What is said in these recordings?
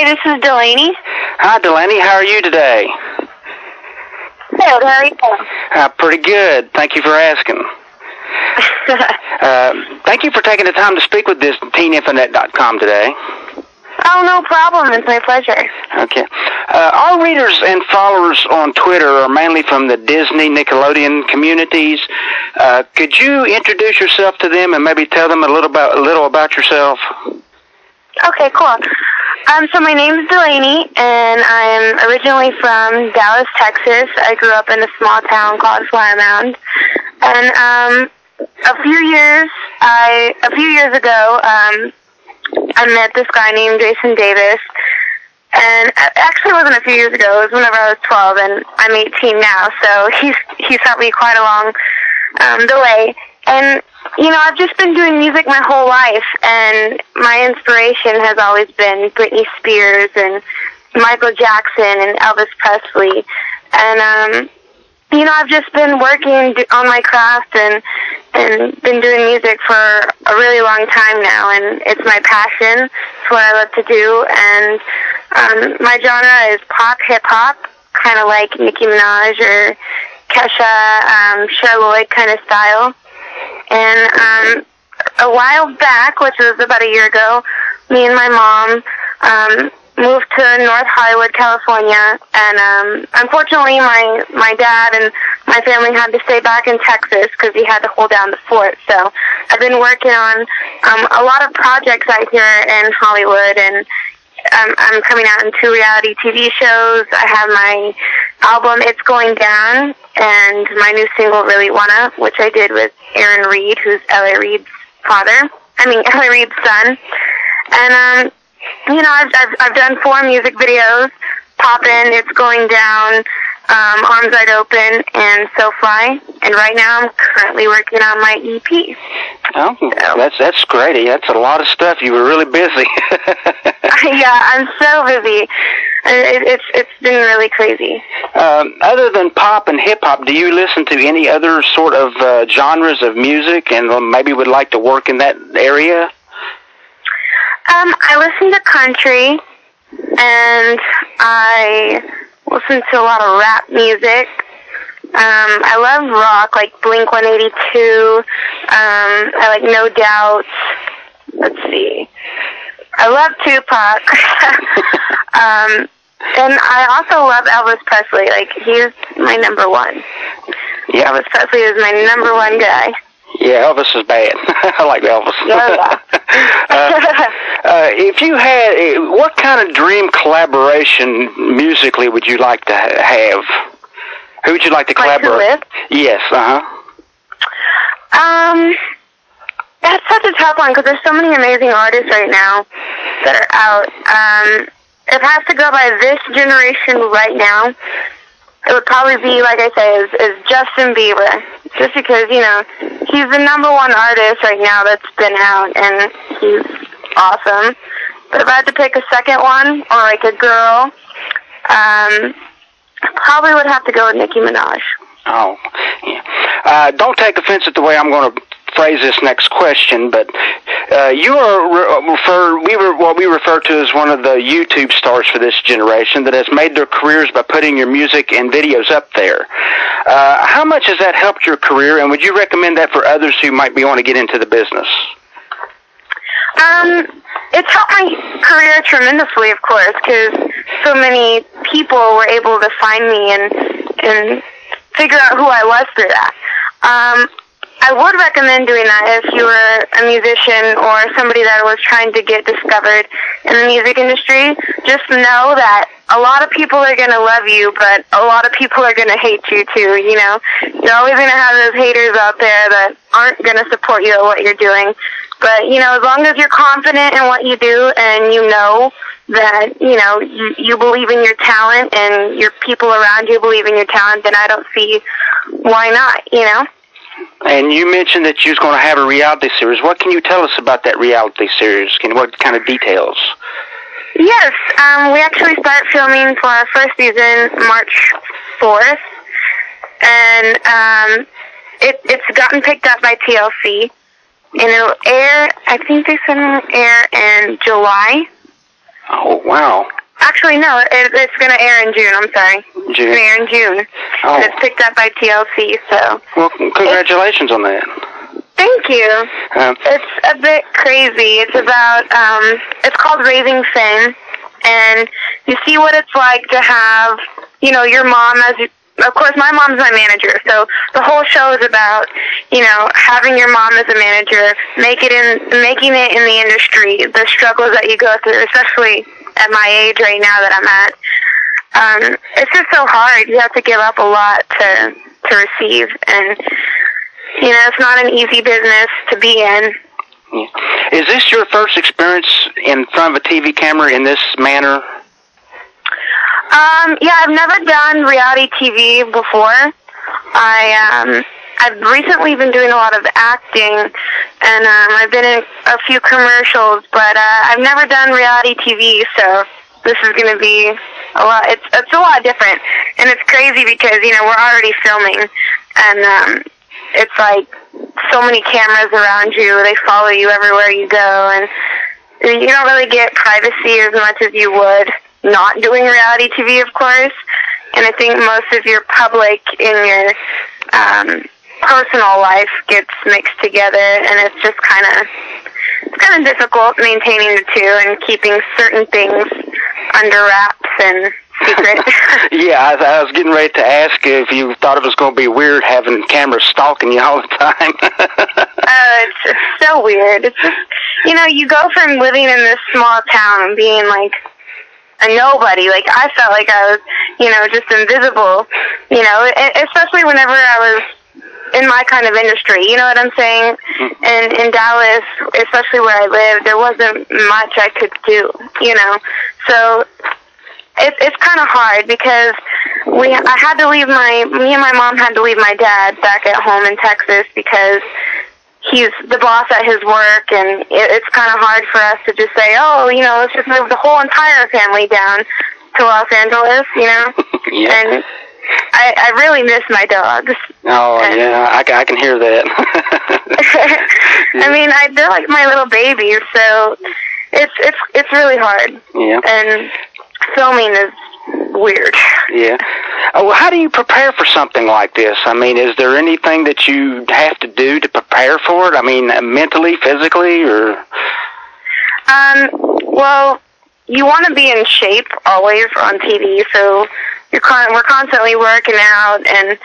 Hi, this is Delaney. Hi, Delaney. How are you today? Good. How are you? Pretty good. Thank you for asking. Thank you for taking the time to speak with this teeninfonet.com today. Oh, no problem. It's my pleasure. Okay. Our readers and followers on Twitter are mainly from the Disney, Nickelodeon communities. Could you introduce yourself to them and maybe tell them a little about yourself? Okay, cool. So my name's Delaney, and I'm originally from Dallas, Texas. I grew up in a small town called Flower Mound. And a few years ago, I met this guy named Jason Davis. And actually, it wasn't a few years ago. It was whenever I was 12, and I'm 18 now. So he's helped me quite along the way. And you know, I've just been doing music my whole life, and my inspiration has always been Britney Spears and Michael Jackson and Elvis Presley. And, you know, I've just been working on my craft and been doing music for a really long time now, and it's my passion. It's what I love to do, and my genre is pop, hip-hop, kind of like Nicki Minaj or Kesha, Cher Lloyd kind of style. And a while back, which was about a year ago, me and my mom moved to North Hollywood, California, and unfortunately my dad and my family had to stay back in Texas because he had to hold down the fort. So I've been working on a lot of projects out here in Hollywood, and I'm coming out in 2 reality TV shows. I have my album, It's Going Down, and my new single, Really Wanna, which I did with Aaron Reed, who's L.A. Reid's L.A. Reid's son. And, you know, I've done 4 music videos, Poppin', It's Going Down, Arms Wide Open, and So Fly. And right now I'm currently working on my EP. Oh, so. That's great. That's a lot of stuff. You were really busy. Yeah, I'm so busy. It's been really crazy. Other than pop and hip-hop, do you listen to any other sort of genres of music and maybe would like to work in that area? I listen to country, and I listen to a lot of rap music. I love rock, like Blink-182. I like No Doubt. Let's see. I love Tupac. And I also love Elvis Presley. Like, he's my number one. Yeah. Elvis Presley is my number one guy. Yeah, Elvis is bad. I like Elvis. Yeah. If you had, what kind of dream collaboration musically would you like to have? Who would you like to collaborate? Like with? Yes, That's such a tough one because there's so many amazing artists right now that are out. If I have to go by this generation right now, it would probably be, like I say, is Justin Bieber. Just because, you know, he's the number one artist right now that's been out, and he's awesome. But if I had to pick a second one, or like a girl, probably would have to go with Nicki Minaj. Oh, yeah. Don't take offense at the way I'm going to phrase this next question, but you are what we refer to as one of the YouTube stars for this generation that has made their careers by putting your music and videos up there. How much has that helped your career, and would you recommend that for others who might want to get into the business? It's helped my career tremendously, of course, because so many people were able to find me and figure out who I was through that. I would recommend doing that if you were a musician or somebody that was trying to get discovered in the music industry. Just know that a lot of people are going to love you, but a lot of people are going to hate you too, you know. You're always going to have those haters out there that aren't going to support you at what you're doing. But, you know, as long as you're confident in what you do and you know that, you know, you believe in your talent and your people around you believe in your talent, then I don't see why not, you know. And you mentioned that you was going to have a reality series. What can you tell us about that reality series? What kind of details? Yes, we actually start filming for our first season March 4th, and it's gotten picked up by TLC, and it'll air, I think they said it'll air in July, Oh, wow. Actually, no, it's going to air in June. I'm sorry. June. It's going to air in June. Oh. And it's picked up by TLC, so. Well, congratulations on that. Thank you. It's a bit crazy. It's about, it's called Raising Finn, and you see what it's like to have, you know, your mom as, of course, my mom's my manager, so the whole show is about, you know, having your mom as a manager, making it in the industry, the struggles that you go through, especially at my age right now that I'm at. It's just so hard. You have to give up a lot to receive, and you know, it's not an easy business to be in. Yeah. Is this your first experience in front of a TV camera in this manner? Yeah, I've never done reality TV before. I've recently been doing a lot of acting, and I've been in a few commercials, but I've never done reality TV, so this is going to be a lot. It's a lot different, and it's crazy because, you know, we're already filming, and it's like so many cameras around you. They follow you everywhere you go, and you don't really get privacy as much as you would not doing reality TV, of course. And I think most of your public in your personal life gets mixed together, and it's just kind of difficult maintaining the two and keeping certain things under wraps and secret. Yeah, I was getting ready to ask if you thought it was going to be weird having cameras stalking you all the time. It's so weird. It's just, you know, you go from living in this small town and being like a nobody. Like, I felt like I was, you know, just invisible, you know, especially whenever I was in my kind of industry, you know what I'm saying? And in Dallas, especially where I lived, there wasn't much I could do, you know. So it's kind of hard because me and my mom had to leave my dad back at home in Texas because he's the boss at his work, and it's kind of hard for us to just say, oh, you know, let's just move the whole entire family down to Los Angeles, you know? Yeah. And I really miss my dogs. Oh, and yeah, I can hear that. I mean, they're like my little babies, so it's really hard. Yeah. And filming is weird. Yeah. Well, how do you prepare for something like this? I mean, is there anything that you have to do to prepare for it? I mean, mentally, physically, or? Well, you want to be in shape always on TV, so we're constantly working out, and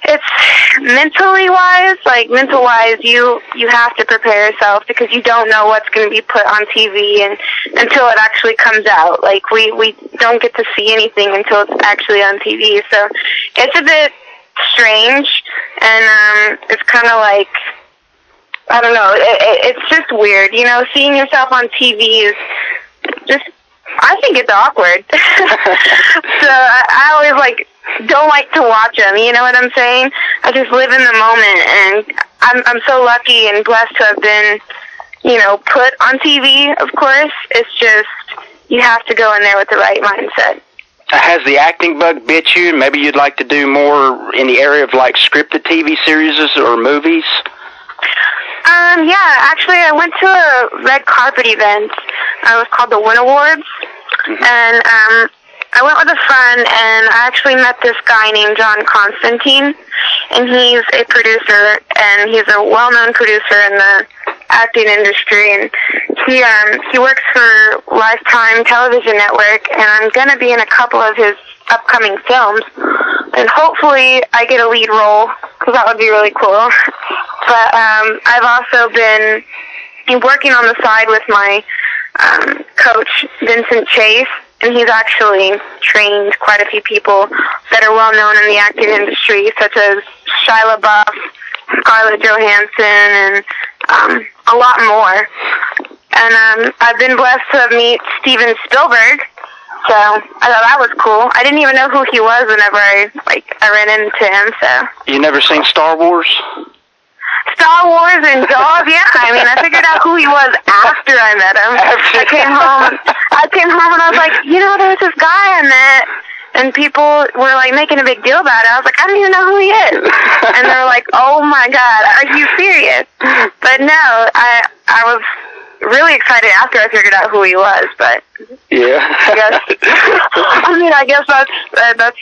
it's mental wise, you have to prepare yourself because you don't know what's going to be put on TV and until it actually comes out. Like, we don't get to see anything until it's actually on TV. So it's a bit strange, and it's kind of like, I don't know, it's just weird. You know, seeing yourself on TV is just, I think it's awkward. So I always don't like to watch them, you know what I'm saying? I just live in the moment, and I'm so lucky and blessed to have been, you know, put on TV, of course. It's just, you have to go in there with the right mindset. Has the acting bug bit you? Maybe you'd like to do more in the area of like scripted TV series or movies? Yeah, actually I went to a red carpet event. It was called the Win Awards. Mm-hmm. And I went with a friend, and I actually met this guy named John Constantine, and he's a producer, and he's a well-known producer in the acting industry, and he works for Lifetime Television Network, and I'm going to be in a couple of his upcoming films, and hopefully I get a lead role, because that would be really cool. But I've also been working on the side with my coach, Vincent Chase, and he's actually trained quite a few people that are well known in the acting industry, such as Shia LaBeouf, Scarlett Johansson, and a lot more. And I've been blessed to meet Steven Spielberg, so I thought that was cool. I didn't even know who he was whenever I ran into him. So you never seen Star Wars? Star Wars and Jaws, yeah. I mean, I figured out who he was after I met him. I came home and I was like, you know, there's this guy I met, and people were making a big deal about it. I was like, I don't even know who he is. And they were like, oh my God, are you serious? But no, I was really excited after I figured out who he was, but yeah, I guess that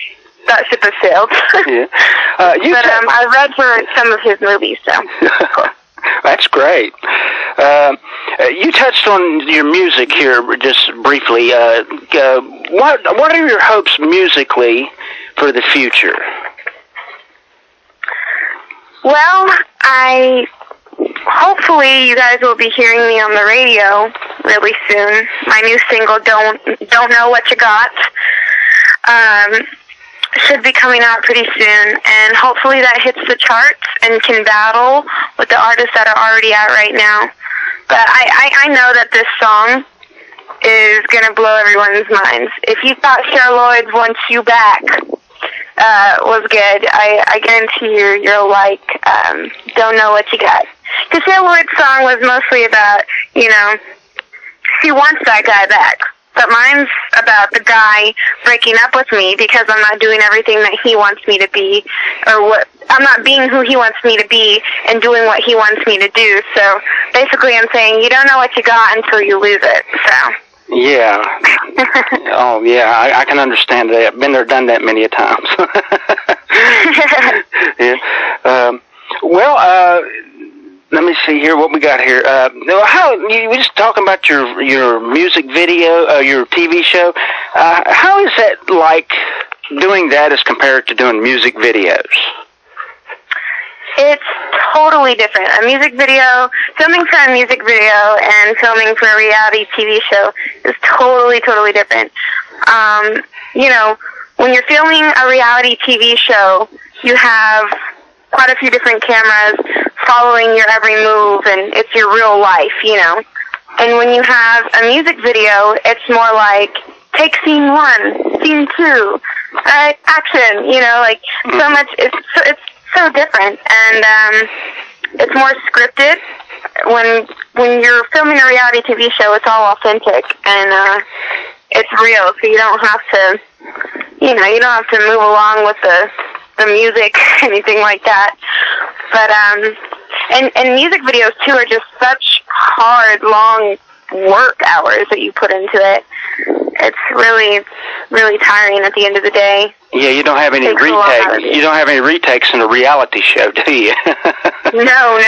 ship has sailed. Yeah, I read for some of his movies, so. That's great. You touched on your music here just briefly. What are your hopes musically for the future? Well, hopefully you guys will be hearing me on the radio really soon. My new single, Don't Know What You Got, should be coming out pretty soon, and hopefully that hits the charts and can battle with the artists that are already out right now. But I know that this song is going to blow everyone's minds. If you thought Cheryl Lloyd's Want You Back was good, I guarantee you'll like Don't Know What You Got. Because Cheryl Lloyd's song was mostly about, she wants that guy back. But mine's about the guy breaking up with me because I'm not doing everything that he wants me to be, or I'm not being who he wants me to be and doing what he wants me to do. So basically I'm saying you don't know what you got until you lose it. So. Yeah. Oh, yeah, I can understand that. I've been there, done that many a times. Yeah. Let me see here what we got here. How you were just talking about your music video, your TV show. How is that like doing that as compared to doing music videos? It's totally different. Filming for a music video and filming for a reality TV show is totally, totally different. When you're filming a reality TV show, you have quite a few different cameras following your every move, and it's your real life, And when you have a music video, it's more like, take scene 1, scene 2, action, so much, it's so different, and it's more scripted. When you're filming a reality TV show, it's all authentic, and it's real, so you don't have to, you don't have to move along with the music, anything like that. But and music videos too are just such hard, long work hours that you put into it. It's really, really tiring at the end of the day. Yeah, you don't have any retakes. You don't have any retakes in a reality show, do you? No.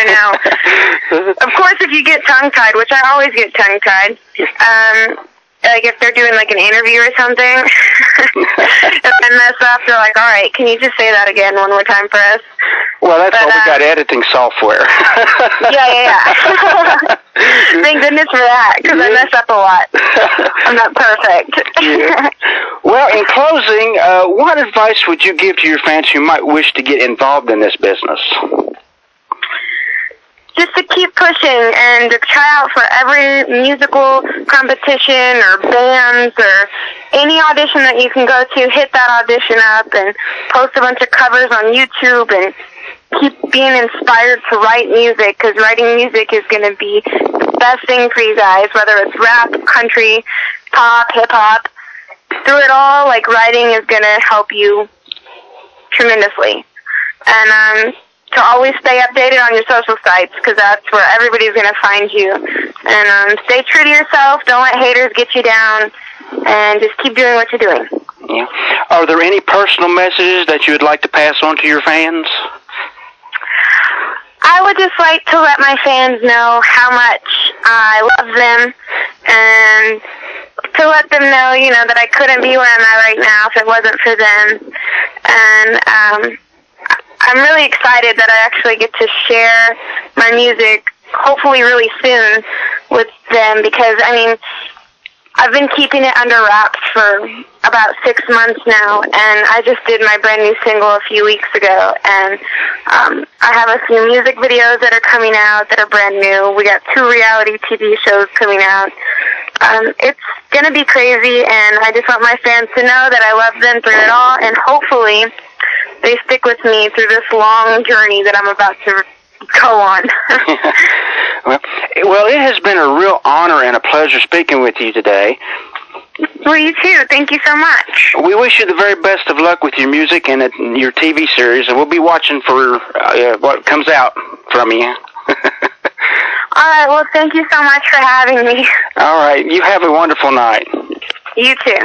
Of course, if you get tongue-tied, which I always get tongue-tied, like if they're doing like an interview or something, if I mess up, they're like, all right, can you just say that again one more time for us? Well, that's why we got editing software. Yeah. Thank goodness for that, because I mess up a lot. I'm not perfect. Yeah. Well, in closing, what advice would you give to your fans who might wish to get involved in this business? Just to keep pushing and to try out for every musical competition or bands or any audition that you can go to. Hit that audition up and post a bunch of covers on YouTube and keep being inspired to write music, because writing music is going to be the best thing for you guys, whether it's rap, country, pop, hip-hop. Through it all, writing is going to help you tremendously. And to always stay updated on your social sites, because that's where everybody's going to find you. And stay true to yourself. Don't let haters get you down. And just keep doing what you're doing. Yeah. Are there any personal messages that you would like to pass on to your fans? I would just like to let my fans know how much I love them, and to let them know, that I couldn't be where I'm at right now if it wasn't for them. And I'm really excited that I actually get to share my music, hopefully really soon, with them, because, I've been keeping it under wraps for about 6 months now, and I just did my brand new single a few weeks ago, and I have a few music videos that are coming out that are brand new. We got 2 reality TV shows coming out. It's going to be crazy, and I just want my fans to know that I love them through it all, and hopefully they stick with me through this long journey that I'm about to go on. Well, it has been a real honor and a pleasure speaking with you today. Well, you too. Thank you so much. We wish you the very best of luck with your music and your TV series, and we'll be watching for what comes out from you. All right, well, thank you so much for having me. All right, you have a wonderful night. You too.